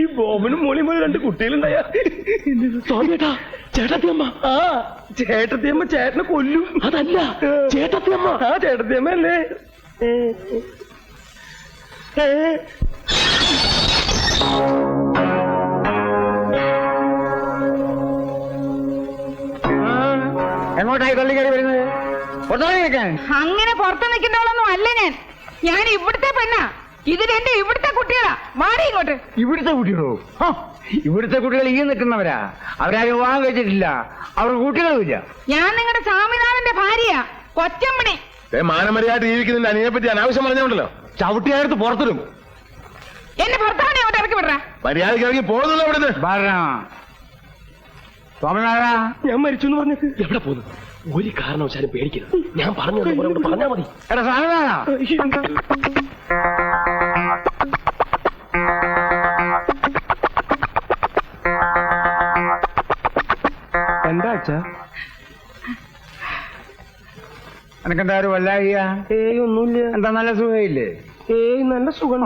ഈ ബോബനും മോളിയും പോലെ 2 കുട്ടികളുണ്ടായ സ്വാമിയേട്ടാ, ചേട്ടത്തിയമ്മ. ആ ചേട്ടത്തിയമ്മ ചേട്ടനെ കൊല്ലും. അതല്ല, ചേട്ടത്തിയമ്മ. ആ ചേട്ടത്തിയമ്മ അല്ലേ? എങ്ങോട്ടായി തള്ളിക്കറി വരുന്നത്? അങ്ങനെ പുറത്ത് നിൽക്കുന്നവളൊന്നും അല്ല ഞാൻ ഇവിടുത്തെ പെണ്ണാ. ഇത് 2 ഇവിടുത്തെ കുട്ടികളാ. മാറി ഇങ്ങോട്ട്. ഇവിടുത്തെ കുട്ടികളോ? ഇവിടുത്തെ കുട്ടികൾ ഈ നിൽക്കുന്നവരാ. അവരാരും വിവാഹം കഴിച്ചിട്ടില്ല. അവർക്ക് കുട്ടികളുമില്ല. ഞാൻ നിങ്ങളുടെ സ്വാമിനാഥന്റെ ഭാര്യയാ, കൊച്ചമ്മണി. മാനമര്യാദ ജീവിക്കുന്നതിന്റെ അനിയെ പറ്റി അനാവശ്യം പറഞ്ഞോണ്ടല്ലോ. ചവിട്ടിയാടുത്ത് പുറത്തിടും. എന്റെ ഭർത്താവിനെ അങ്ങോട്ട് ഇറക്കി വിടറ. മര്യാദക്ക് ഇറങ്ങി പോകുന്നില്ല ഇവിടുന്ന്. സ്വാമിനാഥ, ഞാൻ മരിച്ചു എന്ന് പറഞ്ഞിട്ട് എവിടെ പോകുന്നു? ഒരു കാരണവശാലും പേടിക്കരുത്. ഞാൻ പറഞ്ഞു പറഞ്ഞാ മതി. എടാ സ്വാമിനാഥ, എന്താ അച്ഛാ? എനക്കെന്താ ഒരു വല്ലായിക? ഏയ് ഒന്നുമില്ല. എന്താ നല്ല സുഖയില്ലേ? ഏയ് നല്ല സുഖം.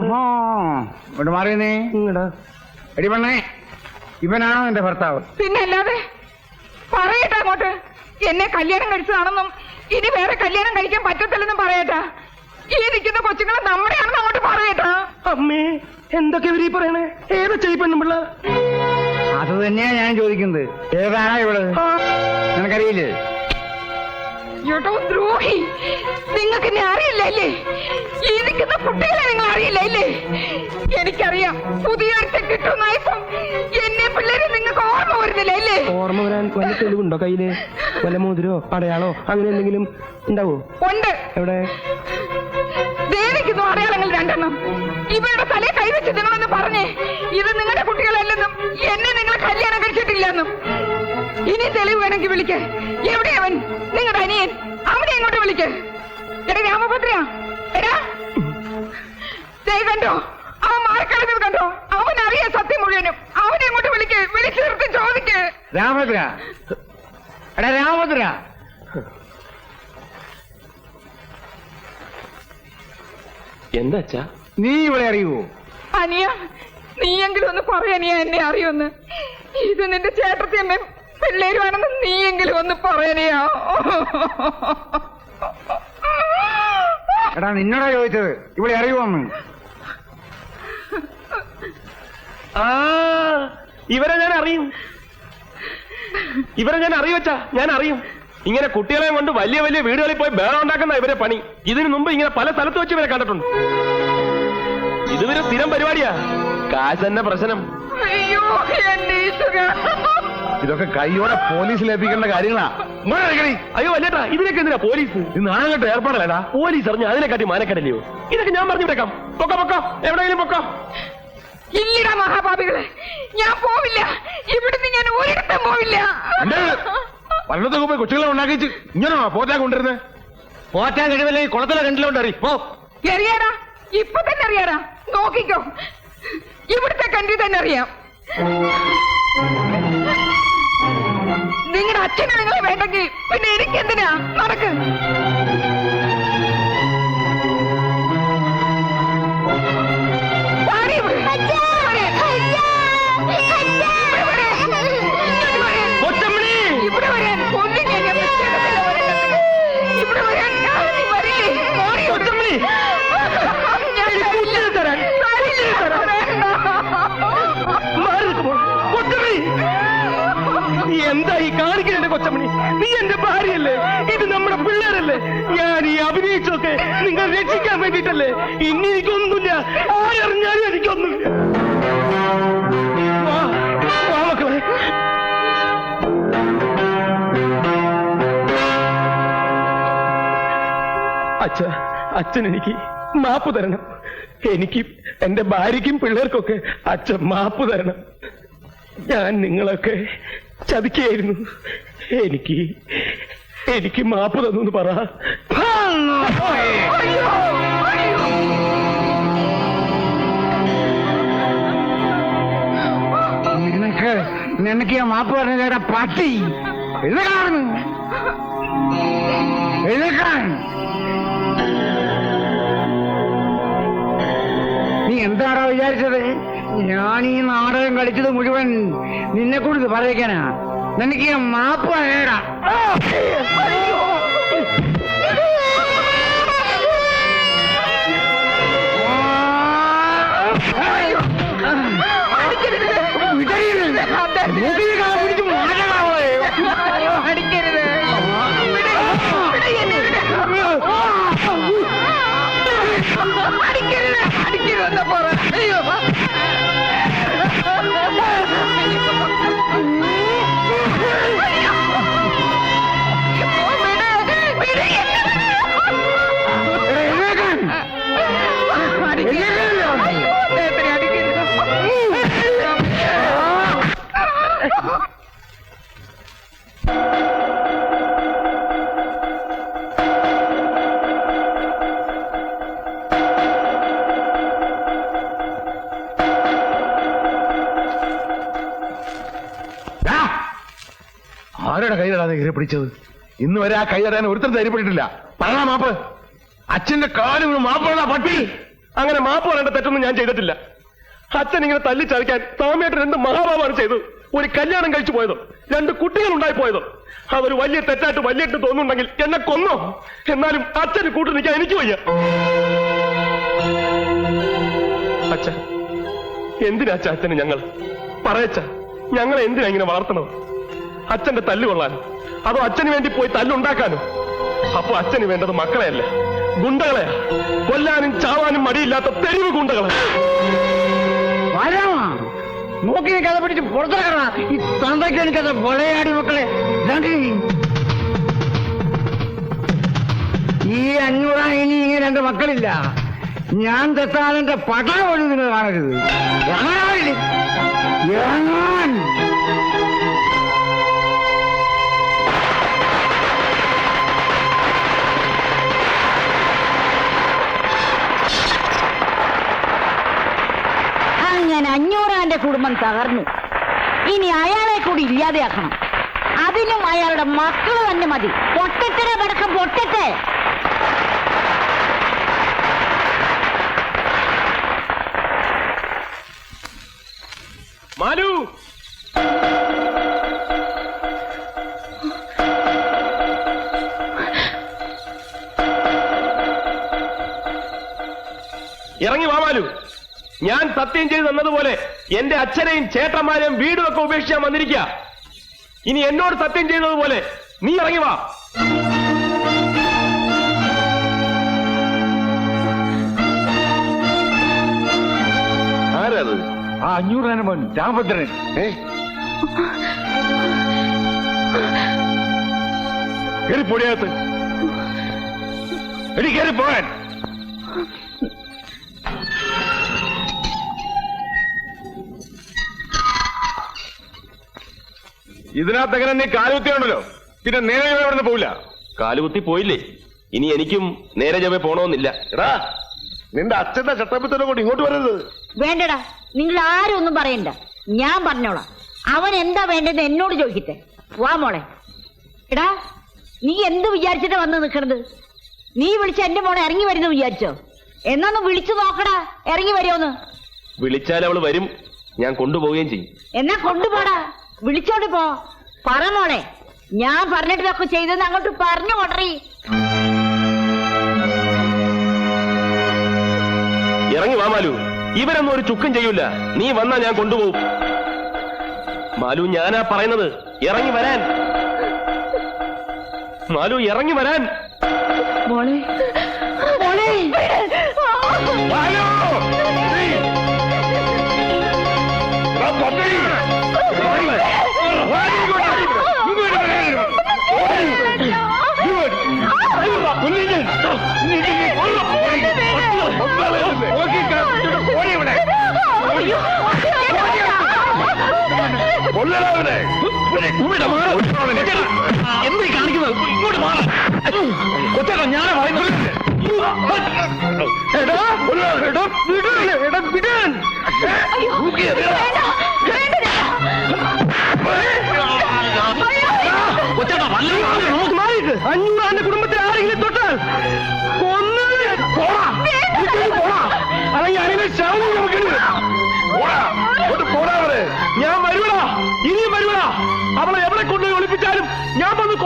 ഇവിടെ മാറിയെന്നേ. ഇങ്ങടാ എടി പെണ്ണേ, ഇവനാണോ എന്റെ ഭർത്താവ്? പിന്നെ അല്ലാതെ. പറയട്ടെ അങ്ങോട്ട്. എന്നെ കല്യാണം കഴിച്ചതാണെന്നും ഇനി വേറെ കല്യാണം കഴിക്കാൻ പറ്റത്തില്ലെന്നും പറയട്ടാ. ഈ നിൽക്കുന്ന കൊച്ചുങ്ങളെ നമ്മുടെയാണെന്ന് അങ്ങോട്ട് പറയട്ടാ. അമ്മേ, എന്തൊക്കെ ഇവരീ പറയണേ? ഏതാ ചെയ്യപ്പെണ്ണുമ്പിള്ള? അത് തന്നെയാ ഞാൻ ചോദിക്കുന്നത്. ഏതാണോ ഇവള്? നിനക്കറിയില്ലേ? ഏട്ടോ ദ്രോഹി, നിങ്ങൾക്ക് എന്നെ അറിയില്ലേ? ഈ നിൽക്കുന്ന കുട്ടികളെ നിങ്ങൾ അറിയില്ലേ? എനിക്കറിയാം. പുതിയൊരുത്തെ കിട്ടുന്നായപ്പോ എന്നെ പിള്ളേരെ നിങ്ങൾക്ക് ഓർമ്മ വരുന്നില്ല അല്ലേ? ഓർമ്മ വരാൻ വല്ല തെളിവുണ്ടോ കയ്യില്? വല്ല മോതിരോ അടയാളോ അങ്ങനെ എന്തെങ്കിലും ഉണ്ടാവോ? ഉണ്ട്. എവിടെ? ദേവിക്കുന്നു അടയാളങ്ങൾ 2 ഇവരുടെ തലയെ കൈവച്ച് നിങ്ങളൊന്ന് പറഞ്ഞേ ഇത് നിങ്ങളുടെ കുട്ടികളല്ലെന്നും എന്നെ നിങ്ങൾ കല്യാണം കഴിച്ചിട്ടില്ലെന്നും. ഇനി തെളിവ് വേണമെങ്കിൽ വിളിക്ക്. എവിടെയവൻ? നിങ്ങളുടെ അനിയൻ. അവനെ എങ്ങോട്ട് വിളിക്ക്. എടാ രാമഭദ്ര, എടാ കണ്ടോ അവൻ മാറിക്കളഞ്ഞത് കണ്ടോ? അവൻ അറിയാ സത്യം മുഴുവനും. അവനെ എങ്ങോട്ട് വിളിക്ക്. വിളിച്ചു നിർത്തി ചോദിക്ക്. രാമഭദ്ര, എടാ രാമഭദ്ര. എന്താ അച്ഛാ? നീ ഇവിടെ അറിയുവോ? അനിയ, നീയെങ്കിലും ഒന്ന് പറയാനിയ എന്നെ അറിയുമെന്ന്. ഇത് നിന്റെ ചേട്ടത്തിയമ്മയും പിള്ളേരുമാണെന്ന് നീയെങ്കിലും ഒന്ന് പറയാനിയാ. എടാ നിന്നോടാ ചോദിച്ചത് ഇവിടെ അറിയുവോന്ന്. ആ ഇവരെ ഞാൻ അറിയും. അറിയുവച്ചാ, ഞാൻ അറിയും. ഇങ്ങനെ കുട്ടികളെ കൊണ്ട് വലിയ വലിയ വീടുകളിൽ പോയി ബേളം ഉണ്ടാക്കുന്ന ഇവരെ പണി. ഇതിനു മുമ്പ് ഇങ്ങനെ പല സ്ഥലത്ത് വെച്ച് ഇവരെ കണ്ടിട്ടുണ്ട്. ഇതുവരെ സ്ഥിരം പരിപാടിയാ. കാശ് തന്നെ പ്രശ്നം. അയ്യോ എന്റെ ഈശ്വരാ. ഇതൊക്കെ കൈയോടെ പോലീസിൽ ഏൽപ്പിക്കേണ്ട കാര്യങ്ങളാ. അയ്യോ അല്ലേട്ടാ, ഇതിനൊക്കെ എന്തിനാ പോലീസ്? ഇത് നാളെ ഏർപ്പാടല്ലേടാ. പോലീസ് അറിഞ്ഞ അതിനെക്കാട്ടി മാനക്കടല്ലയോ? ഇതൊക്കെ ഞാൻ പറഞ്ഞു വിട്ടേക്കാം. പൊക്കോ, എവിടെയെങ്കിലും പൊക്കോ. ഇല്ലടാ മഹാപാപികളെ, ഞാൻ പോവില്ല. ഇവിടുന്ന് ഞാൻ ഒരിടത്തും പോവില്ല. പലയിടത്തൊക്കെ പോയി കൊച്ചുകളെ ഉണ്ടാക്കിച്ച് ഇങ്ങനെ പോറ്റാൻ കൊണ്ടിരുന്നേ. പോറ്റാൻ കഴിവല്ലേ? കുളത്തിലെ കണ്ടിലോണ്ടറി പോ. അറിയാടാ, ഇപ്പൊ തന്നെ അറിയാടാ. നോക്കിക്കോ, ഇവിടുത്തെ കണ്ടി തന്നെ അറിയാം. നിങ്ങളുടെ അച്ഛനെ നിങ്ങളെ വേണ്ടെങ്കിൽ പിന്നെ എനിക്കെന്തിനാ? നടക്ക്. ഇവിടെ വരാൻ കൊല്ലിങ്ങ. ഇവിടെ വരാൻ എന്താ ഈ കാണിക്കണ കൊച്ചമ്മണി? നീ എന്റെ ഭാര്യയല്ലേ? ഇത് നമ്മുടെ പിള്ളേരല്ലേ? ഞാൻ ഈ അഭിനയിച്ചൊക്കെ നിങ്ങൾ രക്ഷിക്കാൻ വേണ്ടിട്ടല്ലേ? ഇനി എനിക്കൊന്നുമില്ല. ആരറിഞ്ഞാലും എനിക്കൊന്നുമില്ല. മക്കളെ, അച്ഛൻ എനിക്ക് മാപ്പ് തരണം. എനിക്ക് എന്റെ ഭാര്യയ്ക്കും പിള്ളേർക്കൊക്കെ അച്ഛൻ മാപ്പ് തരണം. ഞാൻ നിങ്ങളൊക്കെ ചതിക്കായിരുന്നു. എനിക്ക് മാപ്പ് തന്നു പറ. നിനക്ക് ഞാൻ മാപ്പ് പറഞ്ഞ പട്ടി എഴുന്നേക്കാൻ എന്താണോ വിചാരിച്ചത്? ഞാൻ ഈ നാടകം കളിച്ചത് മുഴുവൻ നിന്നെ കൂടി പറയിക്കാനാ. നിനക്ക് ഞാൻ മാപ്പ് നേടാ. അടിക്കരുത്. അടിക്കരുത്, അടിക്കരുതെന്ന് പറ. അയ്യോ, ആരുടെ കൈ തടാതെ കയറി പിടിച്ചത്? ഇന്ന് വരെ ആ കൈ തടാൻ ഒരുത്തരം ധൈര്യപ്പെട്ടിട്ടില്ല. പറയാ മാപ്പ്. അച്ഛന്റെ കാലും മാപ്പാണ് പട്ടി. അങ്ങനെ മാപ്പ് പറയേണ്ട തെറ്റൊന്നും ഞാൻ ചെയ്തിട്ടില്ല. അച്ഛൻ ഇങ്ങനെ തല്ലിച്ചതയ്ക്കാൻ സ്വാമിയായിട്ട് 2 മഹാഭാവമാണ് ചെയ്തത്. ഒരു കല്യാണം കഴിച്ചു പോയതോ, 2 കുട്ടികൾ ഉണ്ടായി പോയതോ, അതൊരു വലിയ തെറ്റായിട്ട് വലിയിട്ട് തോന്നുന്നുണ്ടെങ്കിൽ എന്നെ കൊന്നോ. എന്നാലും അച്ഛന് കൂട്ടു നിൽക്കാൻ എനിക്ക് വയ്യ. അച്ഛൻ എന്തിനാ അച്ഛന് ഞങ്ങൾ പറയച്ച? ഞങ്ങളെ എന്തിനാ ഇങ്ങനെ വളർത്തണത്? അച്ഛന്റെ തല്ല് കൊള്ളാനോ, അതോ അച്ഛന് വേണ്ടി പോയി തല്ലുണ്ടാക്കാനോ? അപ്പൊ അച്ഛന് വേണ്ടത് മക്കളെയല്ല, ഗുണ്ടകളെയാ. കൊല്ലാനും ചാവാനും മടിയില്ലാത്ത തെരുവ് ഗുണ്ടകളെ. നോക്കി കഥ പിടിച്ച് പുറത്തിറക്കണ ഈ തന്തയ്ക്ക് എനിക്കത് കൊലയാടി മക്കളെ. ഈ 500 ഇനി ഇങ്ങനെ 2 മക്കളില്ല. ഞാൻ തെത്താലെന്റെ പട്ടണ പോലും നിങ്ങൾ കാണരുത്. അങ്ങനെ 500 കുടുംബം തകർന്നു. ഇനി അയാളെ കൂടി ഇല്ലാതെയാക്കണം. അതിനും അയാളുടെ മക്കള് തന്നെ മതി. പൊട്ടത്തെ പടക്കം പൊട്ടത്തെ. മാലു, ഇറങ്ങി വാ മാലു. ഞാൻ സത്യം ചെയ്ത് തന്നതുപോലെ എന്റെ അച്ഛനെയും ചേട്ടന്മാരെയും വീടുമൊക്കെ ഉപേക്ഷിക്കാൻ വന്നിരിക്കുക. ഇനി എന്നോട് സത്യം ചെയ്തതുപോലെ നീ ഇറങ്ങി വാ. ആരത്? ആ 500 മോൻ രാമഭദ്രൻ. കയറി പൊടിയകത്ത്. എടി കയറി പോകാൻ. ഇതിനകത്തെങ്ങനെ നീ കാലുകുത്തിയുണ്ടല്ലോ, പിന്നെ നേരെ ഇവിടുന്ന് പോവില്ല. കാലുകുത്തി പോയില്ലേ, ഇനി എനിക്കും നേരെ ജവേ പോണമെന്നില്ല. എടാ, നിന്റെ അച്ഛന്റെ ചട്ടപ്പിത്തന്നെ കൊണ്ട് ഇങ്ങോട്ട് വരരുത്. വേണ്ടടാ, നിങ്ങൾ ആരും ഒന്നും പറയണ്ട. ഞാൻ പറഞ്ഞോളാം. അവൻ എന്താ വേണ്ടത് എന്നോട് ചോദിക്കട്ടെ. വാ മോളെ. എടാ, നീ എന്ത് വിചാരിച്ചിട്ടാ വന്ന് നിൽക്കണത്? നീ വിളിച്ച എന്റെ മോളെ ഇറങ്ങി വരുന്നു വിചാരിച്ചോ? എന്നൊന്ന് വിളിച്ചു നോക്കടാ, ഇറങ്ങി വരുമോന്ന്. വിളിച്ചാൽ അവള് വരും, ഞാൻ കൊണ്ടുപോവുകയും ചെയ്യും. എന്നാ കൊണ്ടുപോടാ, വിളിച്ചോണ്ട് പോ. പറ മോളെ, ഞാൻ പറഞ്ഞിട്ടൊക്കെ ചെയ്തെന്ന് അങ്ങോട്ട് പറഞ്ഞു കൊടറി. ഇറങ്ങി വാ മാലു. ഇവരൊന്നും ഒരു ചുക്കും ചെയ്യൂല. നീ വന്നാ ഞാൻ കൊണ്ടുപോകും. മാലു, ഞാനാ പറയുന്നത്, ഇറങ്ങി വരാൻ. മാലു, ഇറങ്ങി വരാൻ. മോളെ, മോളെ. മാലു! എന്ത് കാണിക്കുന്നത്? ഇങ്ങോട്ട് മാറാം. കൊച്ചേട്ടാ, ഞാനാ പറയുന്നത്. കൊച്ചേട്ടാ, അഞ്ഞൂറാന്റെ കുടുംബത്തിൽ ആരെങ്കിലും തൊട്ടാൽ കൊന്നു പോടാ. അല്ലെങ്കിൽ അതിനെ ശവം നമുക്ക്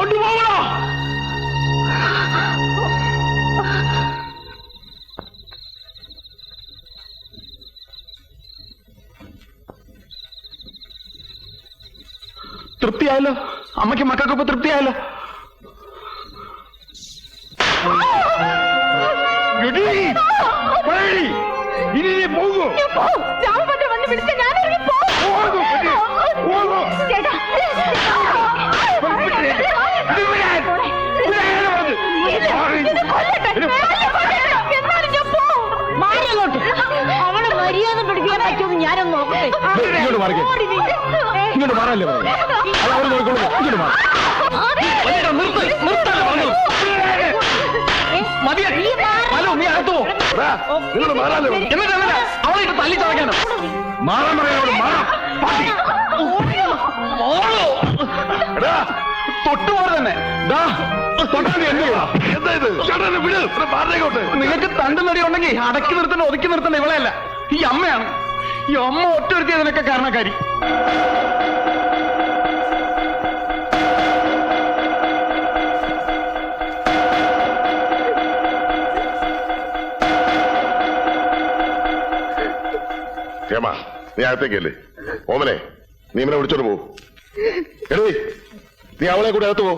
കൊണ്ടുപോകണോ? തൃപ്തിയായല്ലോ, അമ്മയ്ക്ക് മക്കൾക്കൊപ്പം തൃപ്തിയായല്ലോ. എടീ, പോയെടീ. ഇനി നീ പോകൂ. രാമഭദ്രൻ വന്ന് വിളിച്ച ഞാൻ ഇറങ്ങി പോകൂ, എടീ, പോകൂ. അവളെ മര്യാദ പിടിക്കാൻ പറ്റുമെന്ന് ഞാനൊന്ന് നോക്കട്ടെ. ഇങ്ങോട്ട് മാറിക്കേ. ഇങ്ങോട്ട് മാറല്ലേ പറഞ്ഞു. അത് അവർ നോക്കിക്കോളൂ. ഇങ്ങോട്ട് മാറി. ഹലോ, നീ അകത്ത് പോ. നിങ്ങൾ മാറാല്ലേ പറഞ്ഞു. എന്നിട്ട് അവളെ തല്ലി ചതയ്ക്കാനോ? മാറാൻ പറയാനോട് മാറാം. പാട്ടി. തൊട്ടുപോലെ തന്നെ നിങ്ങൾക്ക് തണ്ടു നടി ഉണ്ടെങ്കിൽ അടക്കി നിർത്തണ്ട, ഒതുക്കി നിർത്തണ്ട ഇവളെയല്ല, ഈ അമ്മയാണ്. ഈ അമ്മ ഒറ്റൊരുത്തി അതിനൊക്കെ കാരണക്കാരി. ഹേമ, നീ അകത്തേക്കല്ലേ? ഓമനെ, നീ ഇവനെ വിളിച്ചോണ്ട് പോ. എടീ, നീ അവളെ കൂടെ അകത്ത് പോ.